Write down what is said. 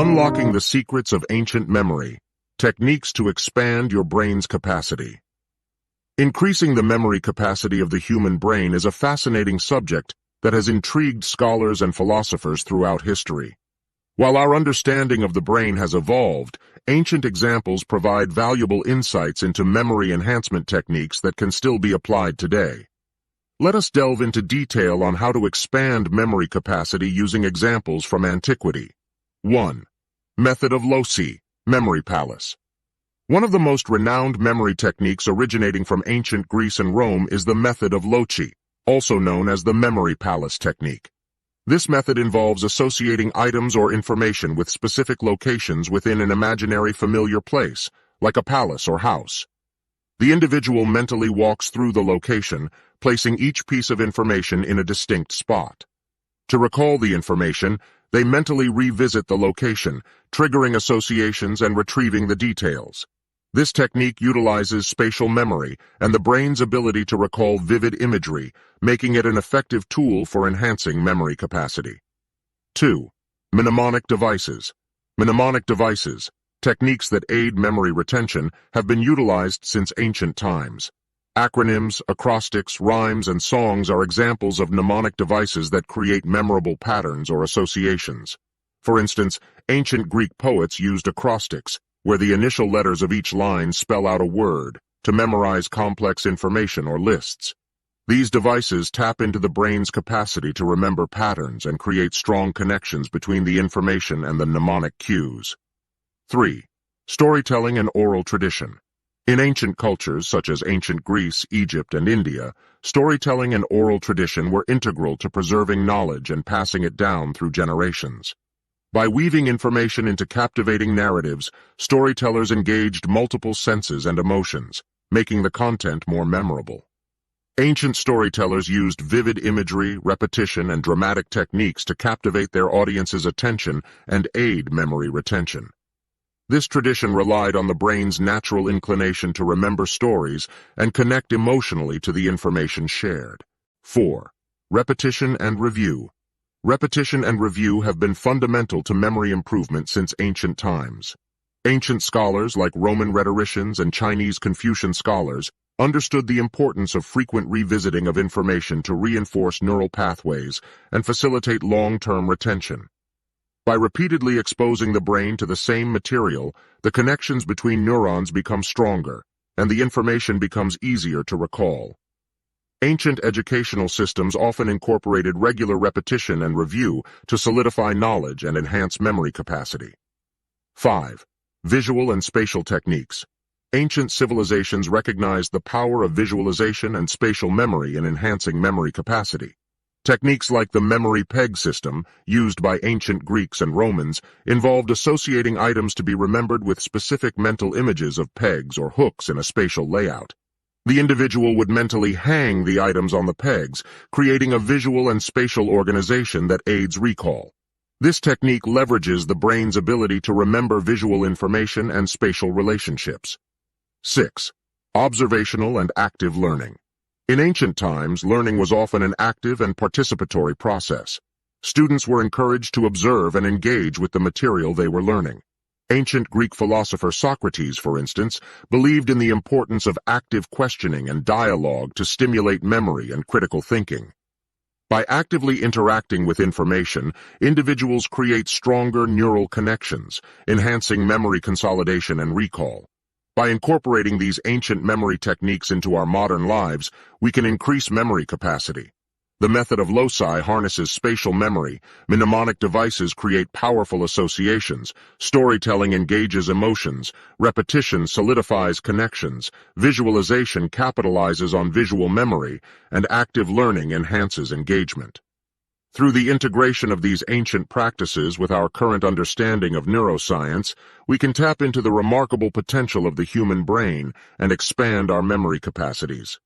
Unlocking the secrets of ancient memory, techniques to expand your brain's capacity. Increasing the memory capacity of the human brain is a fascinating subject that has intrigued scholars and philosophers throughout history. While our understanding of the brain has evolved, ancient examples provide valuable insights into memory enhancement techniques that can still be applied today. Let us delve into detail on how to expand memory capacity using examples from antiquity. 1. Method of Loci, Memory Palace. One of the most renowned memory techniques originating from ancient Greece and Rome is the method of Loci, also known as the memory palace technique. This method involves associating items or information with specific locations within an imaginary familiar place, like a palace or house. The individual mentally walks through the location, placing each piece of information in a distinct spot. To recall the information, they mentally revisit the location, triggering associations and retrieving the details. This technique utilizes spatial memory and the brain's ability to recall vivid imagery, making it an effective tool for enhancing memory capacity. 2. Mnemonic devices. Mnemonic devices, techniques that aid memory retention, have been utilized since ancient times. Acronyms, acrostics, rhymes, and songs are examples of mnemonic devices that create memorable patterns or associations. For instance, ancient Greek poets used acrostics, where the initial letters of each line spell out a word, to memorize complex information or lists. These devices tap into the brain's capacity to remember patterns and create strong connections between the information and the mnemonic cues. 3. Storytelling and oral tradition. In ancient cultures such as ancient Greece, Egypt, and India, storytelling and oral tradition were integral to preserving knowledge and passing it down through generations. By weaving information into captivating narratives, storytellers engaged multiple senses and emotions, making the content more memorable. Ancient storytellers used vivid imagery, repetition, and dramatic techniques to captivate their audience's attention and aid memory retention. This tradition relied on the brain's natural inclination to remember stories and connect emotionally to the information shared. 4. Repetition and review. Repetition and review have been fundamental to memory improvement since ancient times. Ancient scholars like Roman rhetoricians and Chinese Confucian scholars understood the importance of frequent revisiting of information to reinforce neural pathways and facilitate long-term retention. By repeatedly exposing the brain to the same material, the connections between neurons become stronger, and the information becomes easier to recall. Ancient educational systems often incorporated regular repetition and review to solidify knowledge and enhance memory capacity. 5. Visual and spatial techniques. Ancient civilizations recognized the power of visualization and spatial memory in enhancing memory capacity. Techniques like the memory peg system, used by ancient Greeks and Romans, involved associating items to be remembered with specific mental images of pegs or hooks in a spatial layout. The individual would mentally hang the items on the pegs, creating a visual and spatial organization that aids recall. This technique leverages the brain's ability to remember visual information and spatial relationships. 6. Observational and active learning. In ancient times, learning was often an active and participatory process. Students were encouraged to observe and engage with the material they were learning. Ancient Greek philosopher Socrates, for instance, believed in the importance of active questioning and dialogue to stimulate memory and critical thinking. By actively interacting with information, individuals create stronger neural connections, enhancing memory consolidation and recall. By incorporating these ancient memory techniques into our modern lives, we can increase memory capacity. The method of loci harnesses spatial memory, mnemonic devices create powerful associations, storytelling engages emotions, repetition solidifies connections, visualization capitalizes on visual memory, and active learning enhances engagement. Through the integration of these ancient practices with our current understanding of neuroscience, we can tap into the remarkable potential of the human brain and expand our memory capacities.